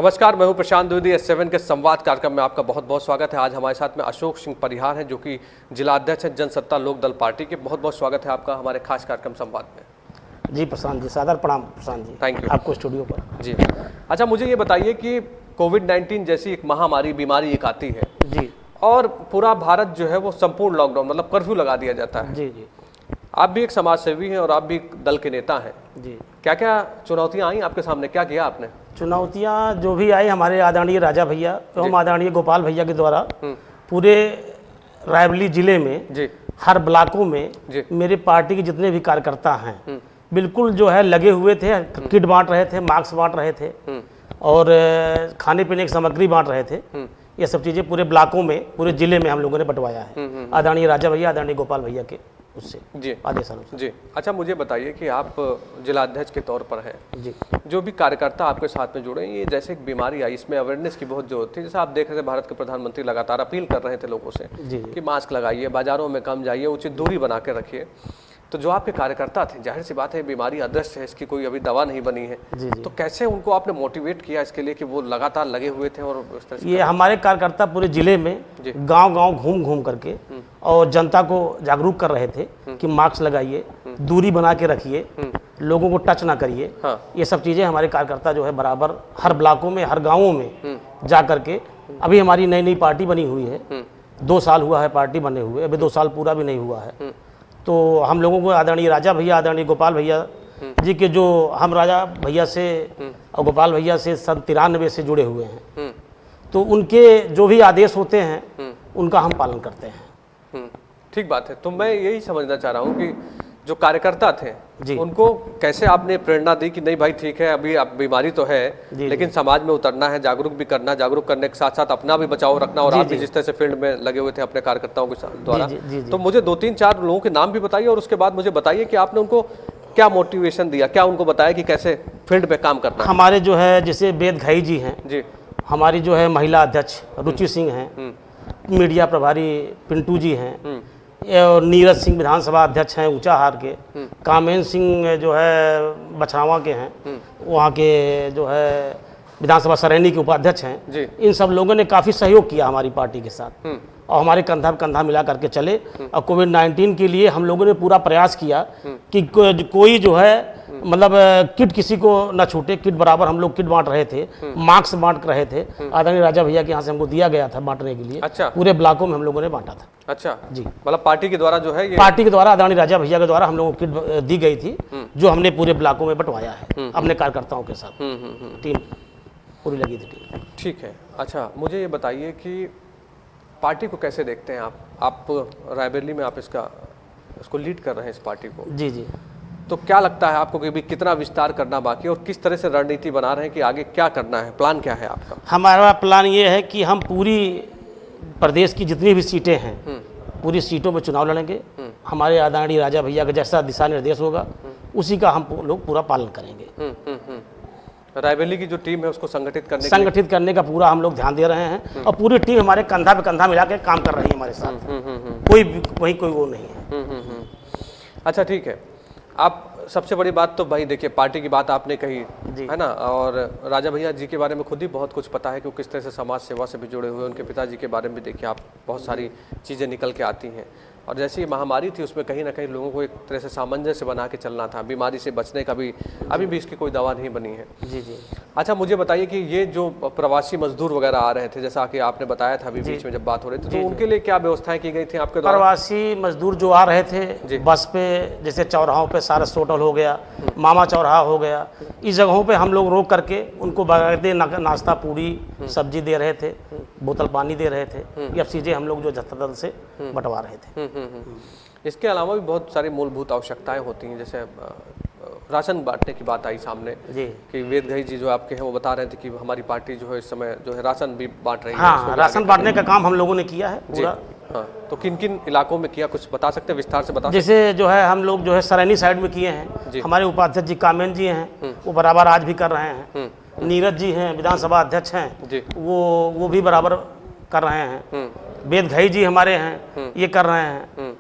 नमस्कार, मैं हूं प्रशांत द्विवेदी। S7 के संवाद कार्यक्रम में आपका बहुत बहुत स्वागत है। आज हमारे साथ में अशोक सिंह परिहार हैं, जो कि जिला अध्यक्ष हैं जनसत्ता लोकदल पार्टी के। बहुत बहुत स्वागत है आपका हमारे खास कार्यक्रम संवाद में। जी प्रशांत जी, सादर प्रणाम प्रशांत जी। थैंक यू आपको स्टूडियो पर। जी। अच्छा, मुझे ये बताइए कि कोविड-19 जैसी एक महामारी बीमारी एक आती है जी, और पूरा भारत जो है वो संपूर्ण लॉकडाउन मतलब कर्फ्यू लगा दिया जाता है। जी जी आप भी एक समाज सेवी हैं और आप भी एक दल के नेता हैं। जी। क्या क्या चुनौतियां आई आपके सामने, क्या किया आपने? चुनौतियाँ जो भी आई हमारे आदरणीय राजा भैया एवं आदरणीय गोपाल भैया के द्वारा पूरे रायबरेली जिले में जी हर ब्लॉकों में जी मेरे पार्टी के जितने भी कार्यकर्ता हैं बिल्कुल जो है लगे हुए थे। किट बांट रहे थे, मास्क बांट रहे थे और खाने पीने की सामग्री बांट रहे थे। ये सब चीज़ें पूरे ब्लॉकों में, पूरे जिले में हम लोगों ने बंटवाया है आदरणीय राजा भैया, आदरणीय गोपाल भैया के उससे जी आदेशानुसार। जी। अच्छा, मुझे बताइए कि आप जिला अध्यक्ष के तौर पर हैं, जी जो भी कार्यकर्ता आपके साथ में जुड़े हैं, ये जैसे एक बीमारी आई, इसमें अवेयरनेस की बहुत जरूरत थी। जैसे आप देख रहे थे, भारत के प्रधानमंत्री लगातार अपील कर रहे थे लोगों से जी कि मास्क लगाइए, बाजारों में कम जाइए, उचित दूरी बना के रखिए। तो जो आपके कार्यकर्ता थे, जाहिर सी बात है बीमारी अदृश्य है, इसकी कोई अभी दवा नहीं बनी है, जी जी। तो कैसे उनको आपने मोटिवेट किया इसके लिए कि वो लगातार लगे हुए थे और उस तरह से? ये हमारे कार्यकर्ता पूरे जिले में जी। गांव-गांव घूम करके और जनता को जागरूक कर रहे थे कि मास्क लगाइए, दूरी बना के रखिए, लोगों को टच ना करिए। हाँ। ये सब चीज़ें हमारे कार्यकर्ता जो है बराबर हर ब्लॉकों में, हर गाँवों में जा करके। अभी हमारी नई नई पार्टी बनी हुई है, 2 साल हुआ है पार्टी बने हुए, अभी 2 साल पूरा भी नहीं हुआ है। तो हम लोगों को आदरणीय राजा भैया, आदरणीय गोपाल भैया जी के, जो हम राजा भैया से और गोपाल भैया से सन 93 से जुड़े हुए हैं, तो उनके जो भी आदेश होते हैं उनका हम पालन करते हैं। ठीक बात है। तो मैं यही समझना चाह रहा हूँ कि जो कार्यकर्ता थे जी। उनको कैसे आपने प्रेरणा दी कि नहीं भाई ठीक है, अभी अब बीमारी तो है जी, लेकिन समाज में उतरना है, जागरूक भी करना, जागरूक करने के साथ साथ अपना भी बचाव रखना। और जी, आप भी जी। जिस तरह से फील्ड में लगे हुए थे अपने कार्यकर्ताओं के द्वारा, जी, जी, जी। तो मुझे 2-3-4 लोगों के नाम भी बताइए और उसके बाद मुझे बताइए कि आपने उनको क्या मोटिवेशन दिया, क्या उनको बताया कि कैसे फील्ड पे काम करना है। हमारे जो है जैसे वेद घई जी हैं, जी हमारी जो है महिला अध्यक्ष रुचि सिंह हैं, मीडिया प्रभारी पिंटू जी हैं, और नीरज सिंह विधानसभा अध्यक्ष हैं ऊंचाहार के, कामेन सिंह जो है बछरावा के हैं, वहाँ के जो है विधानसभा सरैनी के उपाध्यक्ष हैं। जी। इन सब लोगों ने काफ़ी सहयोग किया हमारी पार्टी के साथ और हमारे कंधा कंधा मिला करके चले। और कोविड-19 के लिए हम लोगों ने पूरा प्रयास किया कि कोई जो है मतलब किट किसी को ना छूटे। किट बराबर हम लोग किट बांट रहे थे, मास्क बांट रहे थे। आदरणीय राजा भैया के यहाँ से हमको दिया गया था बांटने के लिए। अच्छा। पूरे ब्लॉकों में हम लोगों ने बांटा था। अच्छा जी। मतलब पार्टी के द्वारा जो है ये पार्टी के द्वारा, आदरणीय राजा भैया के द्वारा हम लोगों को किट दी गई थी, जो हमने पूरे ब्लॉकों में बंटवाया है अपने कार्यकर्ताओं के साथ। टीम पूरी लगी थी टीम। ठीक है। अच्छा, मुझे ये बताइए कि पार्टी को कैसे देखते हैं आप रायबरेली में आप इसको लीड कर रहे हैं इस पार्टी को, जी जी। तो क्या लगता है आपको कि भी कितना विस्तार करना बाकी है और किस तरह से रणनीति बना रहे हैं कि आगे क्या करना है, प्लान क्या है आपका? हमारा प्लान ये है कि हम पूरी प्रदेश की जितनी भी सीटें हैं, पूरी सीटों में चुनाव लड़ेंगे। हमारे आदरणीय राजा भैया का जैसा दिशा निर्देश होगा उसी का हम लोग पूरा पालन करेंगे। रायबरेली की जो टीम है उसको संगठित करने का पूरा हम लोग ध्यान दे रहे हैं और पूरी टीम हमारे कंधा पे कंधा मिला के काम कर रही है हमारे साथ। कोई वो नहीं है। अच्छा, ठीक है। आप सबसे बड़ी बात तो भाई देखिए, पार्टी की बात आपने कही है ना, और राजा भैया जी के बारे में खुद ही बहुत कुछ पता है कि वो किस तरह से समाज सेवा से भी जुड़े हुए। उनके पिताजी के बारे में देखिए आप, बहुत सारी चीज़ें निकल के आती हैं। और जैसी ये महामारी थी उसमें कहीं ना कहीं लोगों को एक तरह से सामंजस्य बना के चलना था। बीमारी से बचने का भी अभी भी इसकी कोई दवा नहीं बनी है। जी जी। अच्छा, मुझे बताइए कि ये जो प्रवासी मजदूर वगैरह आ रहे थे, जैसा कि आपने बताया था अभी बीच में जब बात हो रही थी, तो उनके लिए क्या व्यवस्थाएं की गई थी आपके द्वारा? प्रवासी मजदूर जो आ रहे थे बस पे, जैसे चौराहों पे सारस होटल हो गया, मामा चौराहा हो गया, इस जगहों पे हम लोग रोक करके उनको बाकायदे नाश्ता, पूरी सब्जी दे रहे थे, बोतल पानी दे रहे थे। ये चीज़ें हम लोग जो जनता दल से बंटवा रहे थे। इसके अलावा भी बहुत सारी मूलभूत आवश्यकताएं होती हैं, जैसे राशन बांटने की बात आई सामने जी कि वेद घई जी जो आपके हैं वो बता रहे थे कि हमारी पार्टी जो है इस समय जो है राशन भी बांट रही है। हाँ, राशन बांटने का काम हम लोगों ने किया है पूरा। हाँ, तो किन किन इलाकों में किया, कुछ बता सकते हैं, विस्तार से बता? जैसे जो है हम लोग जो है सरैनी साइड में किए हैं। हमारे उपाध्यक्ष जी कामेन जी हैं, वो बराबर आज भी कर रहे हैं। नीरज जी हैं, विधानसभा अध्यक्ष हैं, वो भी बराबर कर रहे हैं। वेद घई जी हमारे हैं, ये कर रहे हैं।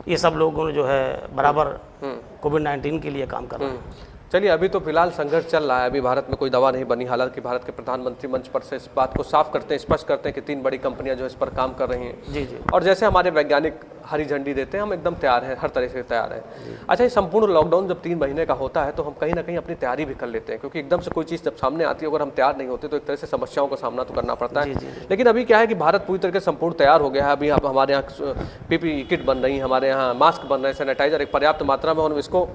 ये सब लोगों ने जो है बराबर कोविड-19 के लिए काम कर रहे हैं। चलिए, अभी तो फिलहाल संघर्ष चल रहा है, अभी भारत में कोई दवा नहीं बनी। हालांकि भारत के प्रधानमंत्री मंच पर से इस बात को साफ करते हैं, स्पष्ट करते हैं कि 3 बड़ी कंपनियां जो इस पर काम कर रही हैं। जी जी। और जैसे हमारे वैज्ञानिक हरी झंडी देते हैं, हम एकदम तैयार हैं, हर तरह से तैयार हैं। अच्छा, ये संपूर्ण लॉकडाउन जब 3 महीने का होता है तो हम कहीं ना कहीं अपनी तैयारी भी कर लेते हैं, क्योंकि एकदम से कोई चीज़ जब सामने आती है, अगर हम तैयार नहीं होते तो एक तरह से समस्याओं का सामना तो करना पड़ता है। लेकिन अभी क्या है कि भारत पूरी तरह से संपूर्ण तैयार हो गया है। अभी आप हमारे यहाँ PPE किट बन रही है, हमारे यहाँ मास्क बन रहे हैं, सैनिटाइजर एक पर्याप्त मात्रा में, और इसको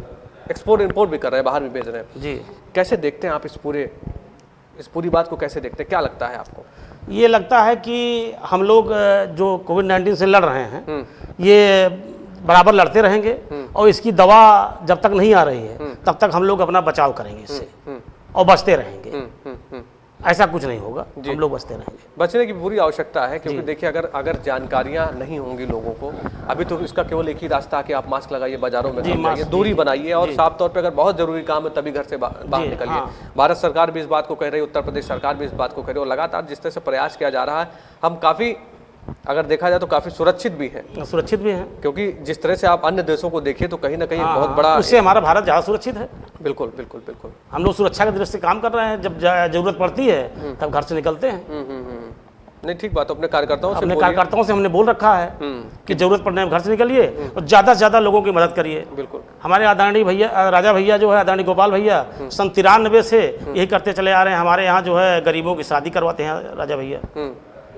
एक्सपोर्ट इंपोर्ट भी कर रहे हैं, बाहर भी भेज रहे हैं। जी। कैसे देखते हैं आप इस पूरी बात को, कैसे देखते हैं, क्या लगता है आपको? ये लगता है कि हम लोग जो कोविड-19 से लड़ रहे हैं, ये बराबर लड़ते रहेंगे, और इसकी दवा जब तक नहीं आ रही है तब तक हम लोग अपना बचाव करेंगे इससे, और बचते रहेंगे। ऐसा कुछ नहीं होगा, हम लोग बचते रहेंगे। बचने की पूरी आवश्यकता है, क्योंकि देखिए अगर जानकारियां नहीं होंगी लोगों को, अभी तो इसका केवल एक ही रास्ता है कि आप मास्क लगाइए, बाजारों में जाइए, दूरी बनाइए, और साफ तौर पे अगर बहुत जरूरी काम है तभी घर से बाहर निकलिए। भारत सरकार भी इस बात को कह रही है, उत्तर प्रदेश सरकार भी इस बात को कह रही है, और लगातार जिस तरह से प्रयास किया जा रहा है, हम काफ़ी, अगर देखा जाए तो काफ़ी सुरक्षित भी हैं। सुरक्षित भी हैं, क्योंकि जिस तरह से आप अन्य देशों को देखिए तो कहीं ना कहीं बहुत बड़ा, उससे हमारा भारत ज़्यादा सुरक्षित है। बिल्कुल बिल्कुल बिल्कुल। हम लोग सुरक्षा की दृष्टि से काम कर रहे हैं, जब ज़रूरत पड़ती है तब घर से निकलते हैं। नहीं, ठीक बात, अपने कार्यकर्ताओं से हमने बोल रखा है कि जरूरत पड़ने में घर से निकलिए और ज़्यादा से ज़्यादा लोगों की मदद करिए। बिल्कुल। हमारे आदरणीय भैया, राजा भैया जो है, आदरणीय गोपाल भैया, सन 93 से यही करते चले आ रहे हैं। हमारे यहाँ जो है गरीबों की शादी करवाते हैं राजा भैया।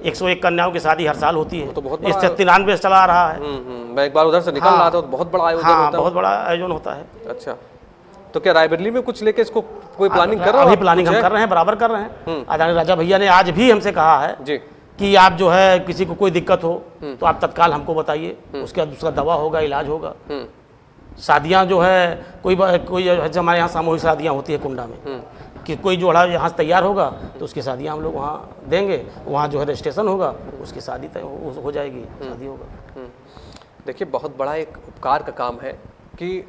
101 कन्याओं की शादी हर साल होती है, तो बहुत इससे 93 से चला आ रहा है। मैं एक बार उधर से निकल रहा था, तो बहुत बड़ा आयोजन होता है। बहुत बड़ा आयोजन होता है। अच्छा, तो क्या रायबरेली में कुछ लेके इसको कोई प्लानिंग कर रहा है? अभी प्लानिंग हम कर रहे हैं, बराबर कर रहे हैं। आदरणीय राजा भैया ने आज भी हमसे कहा है जी कि आप जो है किसी को कोई दिक्कत हो तो आप तत्काल हमको बताइए, उसके बाद उसका दवा होगा, इलाज होगा। शादियाँ जो है कोई हमारे यहाँ सामूहिक शादियाँ होती है कुंडा में, कि कोई जो है यहाँ से तैयार होगा तो उसकी शादियाँ हम लोग वहाँ देंगे, वहाँ जो है रजिस्ट्रेशन होगा, उसकी शादी तय हो जाएगी, शादी होगा। देखिए, बहुत बड़ा एक उपकार का काम है कि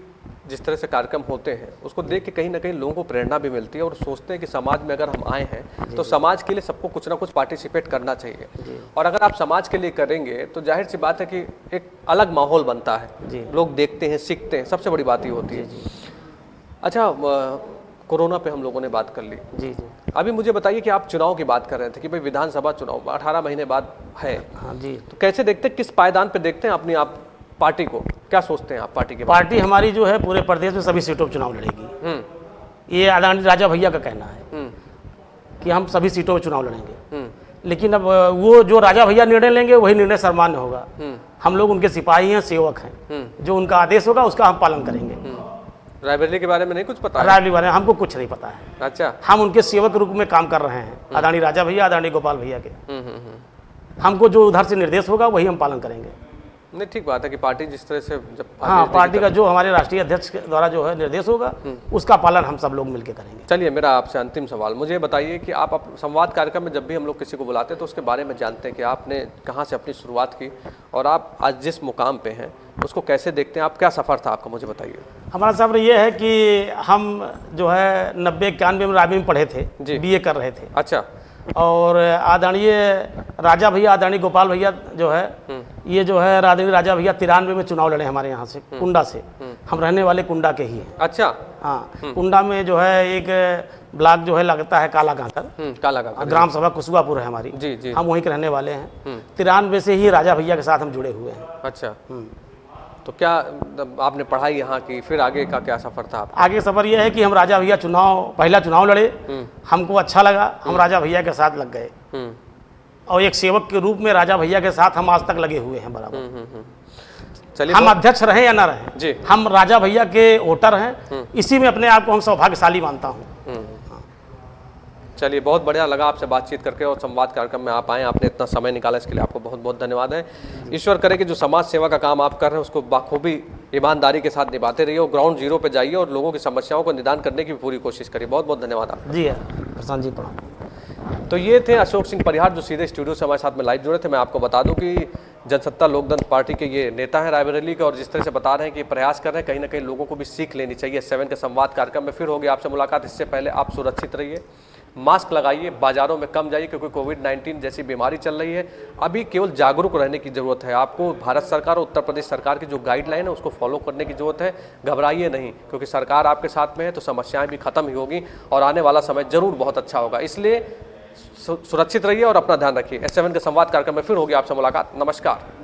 जिस तरह से कार्यक्रम होते हैं उसको देख के कहीं ना कहीं लोगों को प्रेरणा भी मिलती है, और सोचते हैं कि समाज में अगर हम आए हैं तो समाज के लिए सबको कुछ ना कुछ पार्टिसिपेट करना चाहिए। और अगर आप समाज के लिए करेंगे तो जाहिर सी बात है कि एक अलग माहौल बनता है, लोग देखते हैं, सीखते हैं, सबसे बड़ी बात ये होती है। अच्छा, कोरोना पे हम लोगों ने बात कर ली। जी। अभी मुझे बताइए कि आप चुनाव की बात कर रहे थे कि भाई विधानसभा चुनाव 18 महीने बाद है। हाँ जी। तो कैसे देखते हैं, किस पायदान पे देखते हैं अपनी आप पार्टी को, क्या सोचते हैं आप पार्टी के? पार्टी हमारी जो है पूरे प्रदेश में सभी सीटों पर चुनाव लड़ेगी। ये आदरणीय राजा भैया का कहना है कि हम सभी सीटों पर चुनाव लड़ेंगे। लेकिन अब वो जो राजा भैया निर्णय लेंगे वही निर्णय सर्वमान्य होगा। हम लोग उनके सिपाही हैं, सेवक हैं, जो उनका आदेश होगा उसका हम पालन करेंगे। रायबरेली के बारे में नहीं कुछ पता है? रायबरेली के बारे में हमको कुछ नहीं पता है। अच्छा, हम उनके सेवक के रूप में काम कर रहे हैं, आदरणीय राजा भैया, आदरणीय गोपाल भैया के। हमको जो उधर से निर्देश होगा वही हम पालन करेंगे। नहीं, ठीक बात है कि पार्टी जिस तरह से जब पार्टी का जो हमारे राष्ट्रीय अध्यक्ष के द्वारा जो है निर्देश होगा उसका पालन हम सब लोग मिलकर करेंगे। चलिए, मेरा आपसे अंतिम सवाल, मुझे बताइए कि आप संवाद कार्यक्रम में जब भी हम लोग किसी को बुलाते हैं तो उसके बारे में जानते हैं कि आपने कहाँ से अपनी शुरुआत की और आप आज जिस मुकाम पे हैं उसको कैसे देखते हैं, आप क्या सफ़र था आपका, मुझे बताइए। हमारा सफ़र ये है कि हम जो है 90-91 में रायबरेली में पढ़े थे, BA कर रहे थे। अच्छा। और आदरणीय राजा भैया, आदरणीय गोपाल भैया जो है, ये जो है आदरणीय राजा भैया 93 में चुनाव लड़े हमारे यहाँ से, कुंडा से। हम रहने वाले कुंडा के ही हैं। अच्छा। हाँ, कुंडा में जो है एक ब्लॉक जो है लगता है काला गांतर, ग्राम सभा कुशवापुर है हमारी। जी। हम वहीं के रहने वाले हैं। 93 से ही राजा भैया के साथ हम जुड़े हुए हैं। अच्छा। तो क्या आपने पढ़ाई यहाँ की, फिर आगे का क्या सफ़र था आपका? आगे सफ़र यह है कि हम राजा भैया पहला चुनाव लड़े, हमको अच्छा लगा, हम राजा भैया के साथ लग गए, और एक सेवक के रूप में राजा भैया के साथ हम आज तक लगे हुए हैं बराबर। चलिए, हम अध्यक्ष रहें या ना रहें, हम राजा भैया के वोटर हैं, इसी में अपने आप को हम सौभाग्यशाली मानता हूँ। चलिए, बहुत बढ़िया लगा आपसे बातचीत करके, और संवाद कार्यक्रम में आप आए, आपने इतना समय निकाला, इसके लिए आपको बहुत बहुत धन्यवाद है। ईश्वर करे कि जो समाज सेवा का काम आप कर रहे हैं उसको बाखूबी ईमानदारी के साथ निभाते रहिए, और ग्राउंड जीरो पे जाइए और लोगों की समस्याओं को निदान करने की पूरी कोशिश करिए। बहुत बहुत धन्यवाद आपका। जी प्रशांत जी, प्रणाम। तो ये थे अशोक सिंह परिहार, जो सीधे स्टूडियो से हमारे साथ में लाइव जुड़े थे। मैं आपको बता दूं कि जनसत्ता लोकदंत पार्टी के ये नेता हैं रायबरेली के, और जिस तरह से बता रहे हैं कि प्रयास कर रहे हैं, कहीं ना कहीं लोगों को भी सीख लेनी चाहिए। 7 के संवाद कार्यक्रम में फिर होगी आपसे मुलाकात। इससे पहले आप सुरक्षित रहिए, मास्क लगाइए, बाजारों में कम जाइए, क्योंकि कोविड-19 जैसी बीमारी चल रही है। अभी केवल जागरूक रहने की ज़रूरत है। आपको भारत सरकार और उत्तर प्रदेश सरकार की जो गाइडलाइन है उसको फॉलो करने की ज़रूरत है। घबराइए नहीं, क्योंकि सरकार आपके साथ में है तो समस्याएं भी खत्म ही होगी और आने वाला समय जरूर बहुत अच्छा होगा। इसलिए सुरक्षित रहिए और अपना ध्यान रखिए। S7 के संवाद कार्यक्रम में फिर होगी आपसे मुलाकात। नमस्कार।